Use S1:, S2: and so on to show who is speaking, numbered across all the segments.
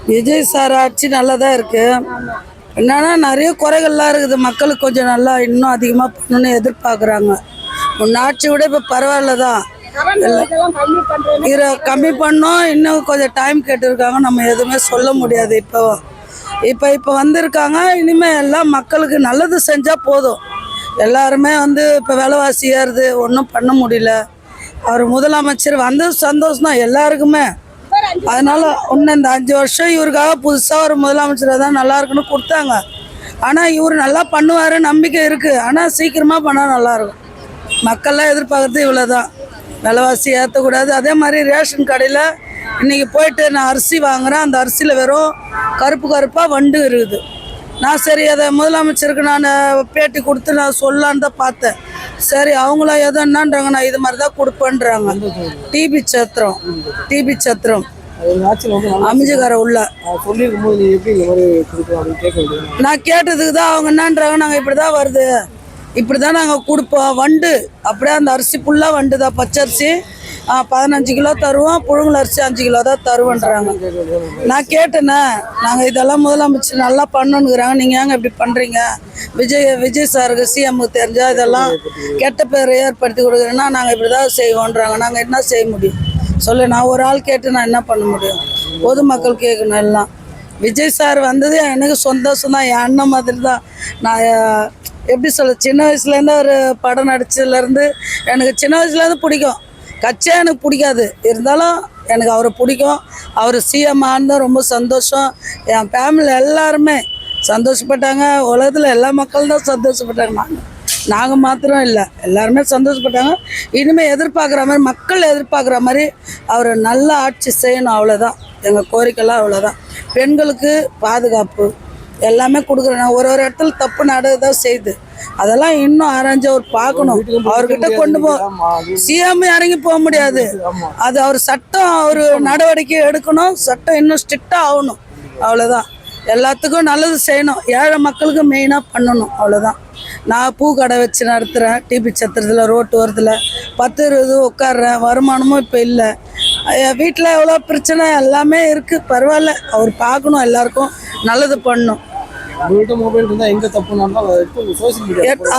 S1: Vijay sir ஆட்சி நல்லதா இருக்கு. என்னன்னா நிறைய குறைகள்லாம் இருக்குது. மக்களுக்கு கொஞ்சம் நல்லா இன்னும் அதிகமாக பண்ணணும்னு எதிர்பார்க்குறாங்க. முன்ன ஆட்சி விட இப்போ பரவாயில்ல தான். கம்மி பண்ணோம். இன்னும் கொஞ்சம் டைம் கேட்டுருக்காங்க. நம்ம எதுவுமே சொல்ல முடியாது. இப்போ வந்திருக்காங்க. இனிமேல் எல்லாம் மக்களுக்கு நல்லது செஞ்சால் போதும். எல்லாருமே இப்போ விலைவாசி ஏறுது, ஒன்றும் பண்ண முடியல. அவர் முதலமைச்சர் வந்தது சந்தோஷம் தான் எல்லாருக்குமே. அதனால இன்னும் இந்த 5 வருஷம் இவருக்காக புதுசாக ஒரு முதலமைச்சராக தான் நல்லா இருக்குன்னு கொடுத்தாங்க. ஆனால் இவர் நல்லா பண்ணுவார் நம்பிக்கை இருக்குது. ஆனால் சீக்கிரமாக பண்ணால் நல்லாயிருக்கும். மக்கள்லாம் எதிர்பார்க்குறது இவ்வளோ தான். விலைவாசி ஏற்றக்கூடாது. அதே மாதிரி ரேஷன் கடையில் இன்றைக்கி போயிட்டு நான் அரிசி வாங்குகிறேன். அந்த அரிசியில் வெறும் கருப்பாக வண்டு இருக்குது. நான் சரி அதை முதலமைச்சருக்கு நான் பேட்டி கொடுத்து நான் சொல்லலான்னு தான் பார்த்தேன். சரி அவங்களும் எதோ என்னன்றாங்க, நான் இது மாதிரி தான் கொடுப்பேன்றாங்க. டிபி சத்திரம் அமைஞ்சுக்கார உள்ள நான் கேட்டதுக்கு தான் அவங்க என்னன்றாங்க, நாங்கள் இப்படி தான் வருது, இப்படி தான் நாங்கள் கொடுப்போம். வண்டு அப்படியே அந்த அரிசி ஃபுல்லாக வண்டு தான். பச்சரிசி 15 கிலோ தருவோம், புழுங்கல் அரிசி 5 கிலோ தான் தருவோன்றாங்க. நான் கேட்டேனே, நாங்கள் இதெல்லாம் முதலமைச்சர் நல்லா பண்ணணுங்கிறாங்க, நீங்கள் ஏங்க இப்படி பண்ணுறீங்க? விஜய் சாருக்கு சிஎம்முக்கு தெரிஞ்சால் இதெல்லாம் கெட்ட பேர் ஏற்படுத்தி கொடுக்குறேன்னா நாங்கள் இப்படி தான் செய்வோன்றாங்க. நாங்கள் என்ன செய்ய முடியும் சொல்லு? நான் ஒரு ஆள் கேட்டு நான் என்ன பண்ண முடியும்? பொதுமக்கள் கேட்கணும் எல்லாம். விஜய் சார் வந்தது எனக்கு சந்தோஷம் தான். என் அண்ணன் மாதிரி தான். நான் எப்படி சொல்ல, சின்ன வயசுலேருந்து ஒரு படம் நடிச்சதுலேருந்து எனக்கு சின்ன வயசுலேருந்து பிடிக்கும். கட்சியாக எனக்கு பிடிக்காது, இருந்தாலும் எனக்கு அவரை பிடிக்கும். அவர் சிஎம் ஆனதான் ரொம்ப சந்தோஷம். என் ஃபேமிலி எல்லாருமே சந்தோஷப்பட்டாங்க. உலகத்தில் எல்லா மக்களும் தான் சந்தோஷப்பட்டாங்க. நாங்கள் மாத்திரம் இல்லை, எல்லாருமே சந்தோஷப்பட்டாங்க. இனிமேல் எதிர்பார்க்குற மாதிரி, மக்கள் எதிர்பார்க்குற மாதிரி அவர் நல்ல ஆட்சி செய்யணும். அவ்வளோதான் எங்கள் கோரிக்கைலாம். அவ்வளோதான். பெண்களுக்கு பாதுகாப்பு எல்லாமே கொடுக்குறேன். ஒரு இடத்துல தப்பு நடதான் செய்யுது, அதெல்லாம் இன்னும் ஆராய்ஞ்சு அவர் பார்க்கணும். அவர்கிட்ட கொண்டு சிஎம் இறங்கி போக முடியாது. அது அவர் சட்டம் அவர் நடவடிக்கை எடுக்கணும். சட்டம் இன்னும் ஸ்ட்ரிக்டாக ஆகணும். அவ்வளோதான். எல்லாத்துக்கும் நல்லது செய்யணும். ஏழை மக்களுக்கு மெயினாக பண்ணணும். அவ்வளோதான். நான் பூ கடை வச்சு நடத்துகிறேன். டிபி சத்திரத்தில் ரோட்டு ஓரத்தில் 10-20 உட்காடுறேன். வருமானமும் இப்போ இல்லை. வீட்டில் எவ்வளோ பிரச்சனை எல்லாமே இருக்குது. பரவாயில்ல, அவர் பார்க்கணும், எல்லாருக்கும் நல்லது பண்ணணும்.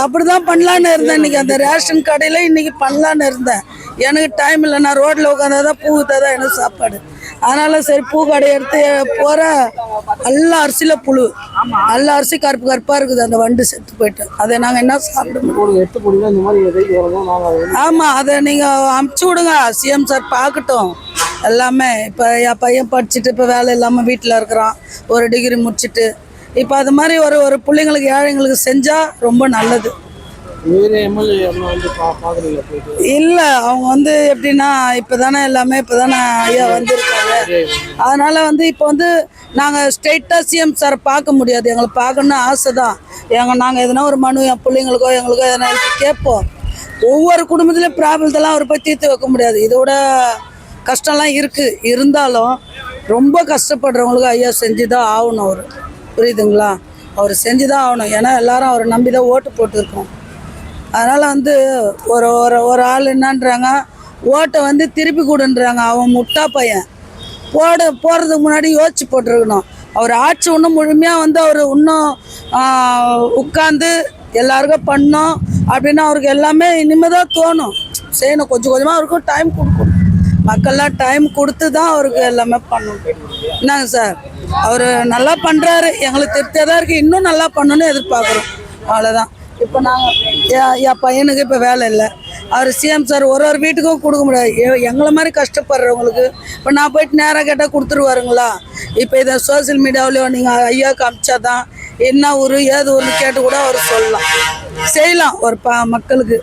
S1: அப்படிதான் பண்ணலான்னு இருந்தேன். இன்னைக்கு அந்த ரேஷன் கடையில இன்னைக்கு பண்ணலான்னு இருந்தேன். எனக்கு டைம் இல்லை. நான் ரோட்ல உட்காந்தாதான் பூ தான் எனக்கு சாப்பாடு. அதனால சரி பூ கடை எடுத்து போற. எல்லா அரிசியில புழு, எல்லா அரிசி கருப்பா இருக்குது. அந்த வண்டு செத்து போயிட்டு அதை நாங்க என்ன சாப்பிட முடியும்? ஆமா, அதை நீங்க அமுச்சு விடுங்க. சிஎம் சார் பார்க்கட்டும் எல்லாமே. இப்போ என் பையன் படிச்சுட்டு இப்போ வேலை இல்லாமல் வீட்டில் இருக்கிறான், ஒரு டிகிரி முடிச்சுட்டு. இப்போ அது மாதிரி ஒரு பிள்ளைங்களுக்கு ஏழைங்களுக்கு செஞ்சால் ரொம்ப நல்லது. இல்லை, அவங்க எப்படின்னா இப்போ தானே எல்லாமே இப்போ தானே ஐயா வந்திருக்காங்க. அதனால் இப்போ நாங்கள் ஸ்ட்ரெயிட்டாக சிஎம் சாரை பார்க்க முடியாது. எங்களுக்கு பார்க்கணுன்னு ஆசை தான். நாங்கள் எதனா ஒரு மனு என் பிள்ளைங்களுக்கோ எங்களுக்கோ எதனா கேட்போம். ஒவ்வொரு குடும்பத்துலேயும் ப்ராப்ளத்தெல்லாம் அவரை போய் தீர்த்து வைக்க முடியாது. இதோட கஷ்டம்லாம் இருக்குது. இருந்தாலும் ரொம்ப கஷ்டப்படுறவங்களுக்கு ஐயா செஞ்சு தான் ஆகணும். அவர் புரியுதுங்களா? அவர் செஞ்சு தான் ஆகணும். ஏன்னா எல்லாரும் அவரை நம்பி தான் ஓட்டு போட்டுருக்கோம். அதனால் ஒரு ஒரு ஆள் என்னன்றாங்க, ஓட்டை திருப்பி கொடுன்றாங்க. அவன் முட்டா பையன். போகிறதுக்கு முன்னாடி யோசிச்சு போட்டிருக்கணும். அவர் ஆட்சி இன்னும் முழுமையாக அவர் இன்னும் உட்காந்து எல்லாருக்கும் பண்ணோம் அப்படின்னா அவருக்கு எல்லாமே இனிமேல் தான் தோணும். செய்யணும். கொஞ்சம் கொஞ்சமாக அவருக்கும் டைம் கொடுக்கணும். மக்கள்லாம் டைம் கொடுத்து தான் அவருக்கு எல்லாமே பண்ணணும். என்னங்க சார், அவர் நல்லா பண்ணுறாரு. எங்களுக்கு திருப்தியாக தான் இருக்குது. இன்னும் நல்லா பண்ணணுன்னு எதிர்பார்க்குறோம். அவ்வளோதான். இப்போ நாங்கள் என் பையனுக்கு இப்போ வேலை இல்லை. அவர் சிஎம் சார் ஒரு வீட்டுக்கும் கொடுக்க முடியாது. எங்களை மாதிரி கஷ்டப்படுறவங்களுக்கு இப்போ நான் போயிட்டு நேராக கேட்டால் கொடுத்துருவாருங்களா? இப்போ இதை சோசியல் மீடியாவிலையோ நீங்கள் ஐயாவுக்கு அமிச்சா தான் என்ன ஊர் ஏது ஊர்னு கேட்டு கூட அவர் சொல்லலாம், செய்யலாம். ஒரு மக்களுக்கு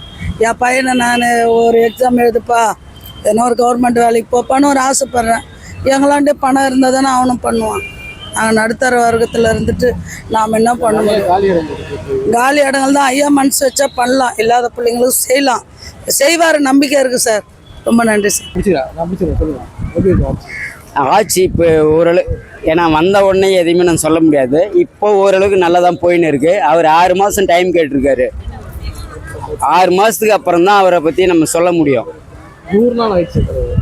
S1: என் பையனை நான் ஒரு எக்ஸாம் எழுதுப்பா, ஏன்னா ஒரு கவர்மெண்ட் வேலைக்கு போப்பான்னு ஒரு ஆசைப்பட்றேன். எங்களாண்டே பணம் இருந்தால் தானே அவனும் பண்ணுவான். நாங்கள் நடுத்தர வர்க்கத்தில் இருந்துட்டு நாம் என்ன பண்ண முடியும்? காலி இடங்கள் தான். ஐயா மனசு வச்சா பண்ணலாம். இல்லாத பிள்ளைங்களுக்கு செய்யலாம். செய்வார், நம்பிக்கை இருக்குது சார். ரொம்ப நன்றி சார்.
S2: ஆட்சி இப்போ ஓரளவு, ஏன்னா வந்த உடனே எதையுமே நான் சொல்ல முடியாது. இப்போ ஓரளவுக்கு நல்லா தான் போயின்னு இருக்குது. அவர் 6 மாதம் டைம் கேட்டிருக்காரு. 6 மாதத்துக்கு அப்புறம் தான் அவரை பற்றி நம்ம சொல்ல முடியும்.
S3: 100 நாள் ஆயிடுச்சு தலைவர்.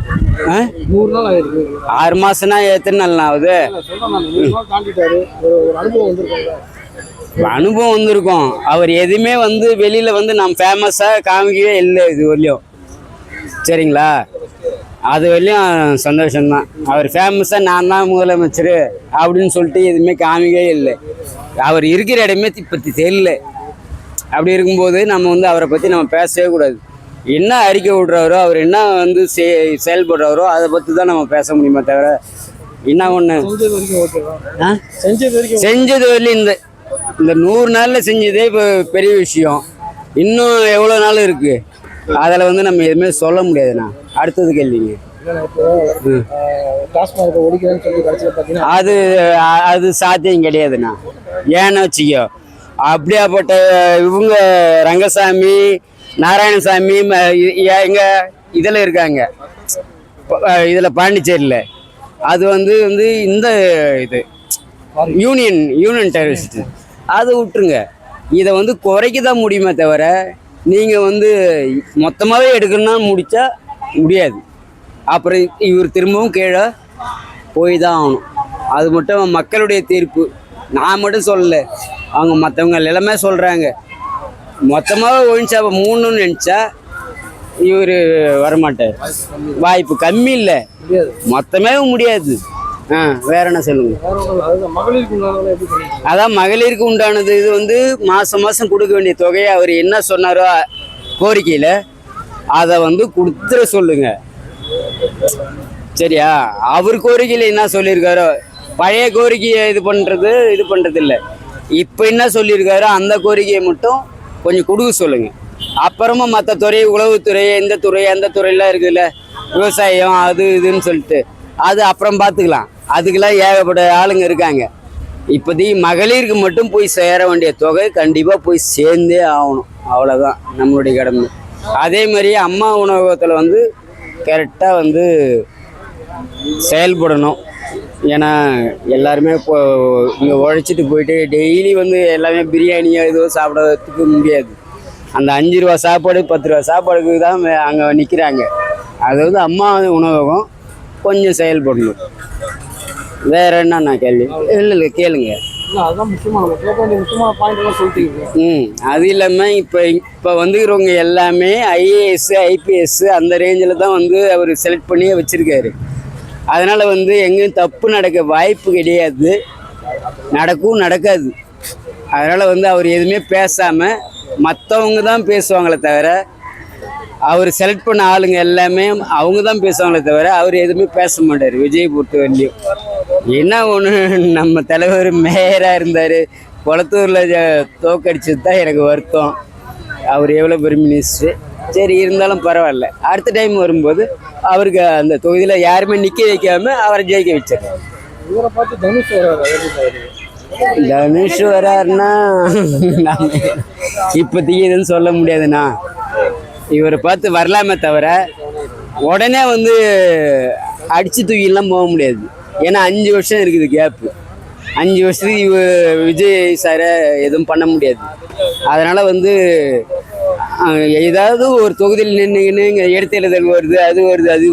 S2: ஆ?
S3: 100 நாள் ஆயிருக்கு.
S2: 6 மாசம்னா எத்தனை நாள் ஆகுது?
S3: சொல்றேன் நான் 100 நாள் தாண்டிட்டாரு. ஒரு அனுபவம் வந்திருக்கோம்ல.
S2: அனுபவம் வந்திருக்கும். அவர் எதுவுமே வந்து வெளியில வந்து நம்ம ஃபேமஸாக காமிக்கவே இல்லை இது வரலையும். சரிங்களா? அது வரலையும் சந்தோஷம்தான். அவர் ஃபேமஸாக நான் தான் முதலமைச்சர் அப்படின்னு சொல்லிட்டு எதுவுமே காமிக்கவே இல்லை. அவர் இருக்கிற இடமே பற்றி தெரியல. அப்படி இருக்கும்போது நம்ம வந்து அவரை பற்றி நம்ம பேசவே கூடாது. என்ன அறிக்கை விடுறாரோ, அவர் என்ன வந்து செயல்படுறாரோ அதை பற்றி தான் நம்ம பேச முடியுமே தவிர என்ன ஒன்று
S3: செஞ்சது வரைக்கும் ஓகேவா? செஞ்சது வரைக்கும்
S2: செஞ்சது வரலையும் இந்த இந்த 100 நாளில் செஞ்சதே இப்போ பெரிய விஷயம். இன்னும் எவ்வளோ நாள் இருக்குது, அதில் வந்து நம்ம எதுவுமே சொல்ல முடியாதுண்ணா. அடுத்தது கேள்விங்க.
S3: டாஸ்மாக் ஒழிக்கிறேன்னு சொல்லி கடைசியில் பார்த்தீங்கன்னா
S2: அது அது சாத்தியம் கிடையாதுண்ணா. ஏன்னு வச்சுக்கோ, அப்படியாப்பட்ட இவங்க ரங்கசாமி நாராயணசாமி எங்க இதில் இருக்காங்க, இதில் பாண்டிச்சேரியில். அது வந்து வந்து இந்த இது யூனியன் டெரரிஸ்ட் அதை விட்டுருங்க. இதை வந்து குறைக்க தான் முடியுமே தவிர நீங்கள் வந்து மொத்தமாகவே எடுக்கணும்னா முடித்தா முடியாது. அப்புறம் இவர் திரும்பவும் கீழே போய் தான் ஆகணும். அது மட்டும் மக்களுடைய தீர்ப்பு. நான் மட்டும் சொல்லலை, அவங்க மற்றவங்க எல்லாமே சொல்கிறாங்க. மொத்தமாக ஒழிச்சா 3ன்னு நினச்சா இவர் வரமாட்டார். வாய்ப்பு கம்மி இல்லை, மொத்தமே முடியாது. வேற என்ன சொல்லுங்க?
S3: மகளிருக்கு உண்டானவங்க எப்படி பண்ணுவீங்க?
S2: அதான் மகளிருக்கு உண்டானது. இது வந்து மாதம் மாதம் கொடுக்க வேண்டிய தொகையை அவர் என்ன சொன்னாரோ கோரிக்கையில் அதை வந்து கொடுத்துட சொல்லுங்க. சரியா? அவர் கோரிக்கையில் என்ன சொல்லியிருக்காரோ, பழைய கோரிக்கையை இது பண்ணுறது இல்லை. இப்போ என்ன சொல்லியிருக்காரோ அந்த கோரிக்கையை மட்டும் கொஞ்சம் கொடுக்க சொல்லுங்கள். அப்புறமா மற்ற துறை, உளவுத்துறை, எந்த துறை அந்த துறையெல்லாம் இருக்குதுல்ல, விவசாயம் அது இதுன்னு சொல்லிட்டு அது அப்புறம் பார்த்துக்கலாம். அதுக்கெல்லாம் ஏகப்பட்ட ஆளுங்க இருக்காங்க. இப்போதைக்கு மகளிருக்கு மட்டும் போய் சேர வேண்டிய தொகை கண்டிப்பாக போய் சேர்ந்தே ஆகணும். அவ்வளோதான் நம்மளுடைய கடமை. அதே மாதிரி அம்மா உணவகத்தில் வந்து கரெக்டாக வந்து செயல்படணும். ஏன்னா எல்லாருமே இப்போ இங்கே உழைச்சிட்டு போயிட்டு டெய்லி வந்து எல்லாமே பிரியாணியோ ஏதோ சாப்பிட்றதுக்கு முடியாது. அந்த 5 ரூபா சாப்பாடு 10 ரூபா சாப்பாடுக்கு தான் அங்கே நிற்கிறாங்க. அதாவது அம்மா உணவகம் கொஞ்சம் செயல்படணும். வேற என்ன கேள்வி? இல்லை கேளுங்க.
S3: அதுதான் முக்கியமான முக்கியமான பாயிண்ட் எல்லாம் சொல்லிட்டீங்க.
S2: அது இல்லாமல் இப்போ வந்துக்கிறவங்க எல்லாமே ஐஏஎஸ் ஐபிஎஸ் அந்த ரேஞ்சில் தான் வந்து அவர் செலக்ட் பண்ணி வச்சுருக்காரு. அதனால் வந்து எங்கேயும் தப்பு நடக்க வாய்ப்பு கிடையாது, நடக்காது. அதனால் வந்து அவர் எதுவுமே பேசாமல் மற்றவங்க தான் பேசுவாங்களே தவிர, அவர் செலக்ட் பண்ண ஆளுங்க எல்லாமே அவங்க தான் பேசுவாங்களே தவிர அவர் எதுவுமே பேச மாட்டார். விஜய் பொறுத்த வரலையும் என்ன ஒன்று, நம்ம தலைவர் மேயராக இருந்தார், குளத்தூரில் தோக்கடிச்சது தான் எனக்கு வருத்தம். அவர் எவ்வளோ பெரிய மினிஸ்டர். சரி, இருந்தாலும் பரவாயில்ல. அடுத்த டைம் வரும்போது அவருக்கு அந்த தொகுதியில் யாருமே நிற்க வைக்காம அவரை ஜெயிக்க வச்சிருக்காரு.
S3: இவரை பார்த்து தனுஷ்
S2: தனுஷ் வராருன்னா நம்ம இப்போதைக்கு எதுன்னு சொல்ல முடியாதுண்ணா. இவரை பார்த்து வரலாமே தவிர உடனே வந்து அடித்து தூக்கிலாம் போக முடியாது. ஏன்னா 5 வருஷம் இருக்குது கேப்பு. 5 வருஷத்துக்கு விஜய் சாரை எதுவும் பண்ண முடியாது. அதனால் வந்து ஏதாவது ஒரு தொகுதியில் நின்றுக்கின்னு இங்கே இடைத்தேர்தல் வருது, அது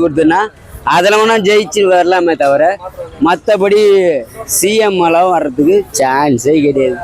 S2: வருதுன்னா அதில் வேணால் ஜெயிச்சு வரலாமே தவிர மற்றபடி சிஎம் எல்லாம் வர்றதுக்கு சான்ஸே கிடையாது.